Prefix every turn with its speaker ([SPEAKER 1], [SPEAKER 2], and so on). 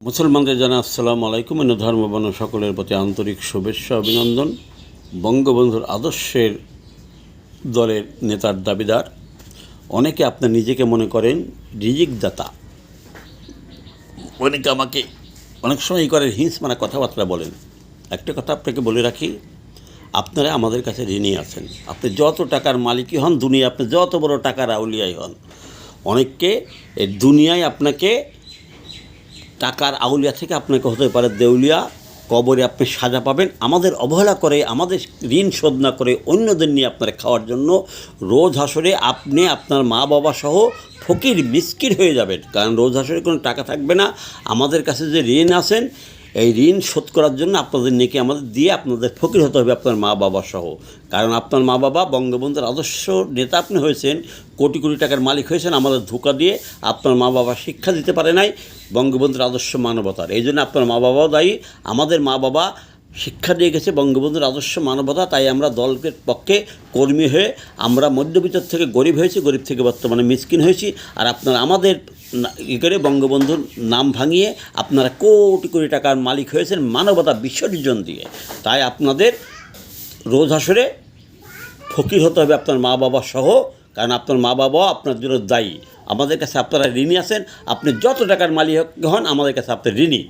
[SPEAKER 1] মুসলমানদের জানাই আসসালামু আলাইকুম। অন্য ধর্মবর্ণ সকলের প্রতি আন্তরিক শুভেচ্ছা অভিনন্দন। বঙ্গবন্ধুর আদর্শের দলের নেতার দাবিদার অনেকে আপনার নিজেকে মনে করেন রিজিকদাতা, অনেকে আমাকে অনেক সময় এই করেন হিংসমানা কথাবার্তা বলেন। একটা কথা আপনাকে বলে রাখি, আপনারা আমাদের কাছে ঋণী আছেন। আপনি যত টাকার মালিকই হন, দুনিয়া আপনি যত বড় টাকার আউলিয়াই হন, অনেককে এই দুনিয়ায় আপনাকে টাকার আউলিয়া থেকে আপনাকে হতে পারে দেউলিয়া, কবরে আপনি সাজা পাবেন। আমাদের অবহেলা করে, আমাদের ঋণ শোধ না করে অন্যদের নিয়ে আপনারা খাওয়ার জন্য রোজ হাসরে আপনি আপনার মা বাবা সহ ফকির মিসকির হয়ে যাবেন। কারণ রোজ হাসরে কোনো টাকা থাকবে না। আমাদের কাছে যে ঋণ আছেন, এই ঋণ শোধ করার জন্য আপনাদের নেকি আমাদের দিয়ে আপনাদের ফকির হতে হবে, আপনার মা বাবা সহ। কারণ আপনার মা বাবা বঙ্গবন্ধুর আদর্শ নেতা আপনি হয়েছেন, কোটি কোটি টাকার মালিক হয়েছেন আমাদের ধোঁকা দিয়ে। আপনার মা বাবা শিক্ষা দিতে পারে নাই বঙ্গবন্ধুর আদর্শ মানবতার, এই জন্য আপনার মা বাবাও দায়ী। আমাদের মা বাবা শিক্ষা দিয়ে গেছে বঙ্গবন্ধুর আদর্শ মানবতা, তাই আমরা দলের পক্ষে কর্মী হয়ে আমরা মধ্যবিত্ত থেকে গরিব হয়েছি, গরিব থেকে বর্তমানে মিসকিন হয়েছি। আর আপনারা আমাদের করে বঙ্গবন্ধুর নাম ভাঙিয়ে আপনারা কোটি কোটি টাকার মালিক হয়েছেন মানবতা বিসর্জন দিয়ে। তাই আপনাদের রোজ হাসরে ফকির হতে হবে আপনার মা বাবা সহ। কারণ আপনার মা বাবাও আপনার জন্য দায়ী। আমাদের কাছে আপনারা ঋণী আছেন। আপনি যত টাকার মালিক হন, আমাদের কাছে আপনি ঋণী।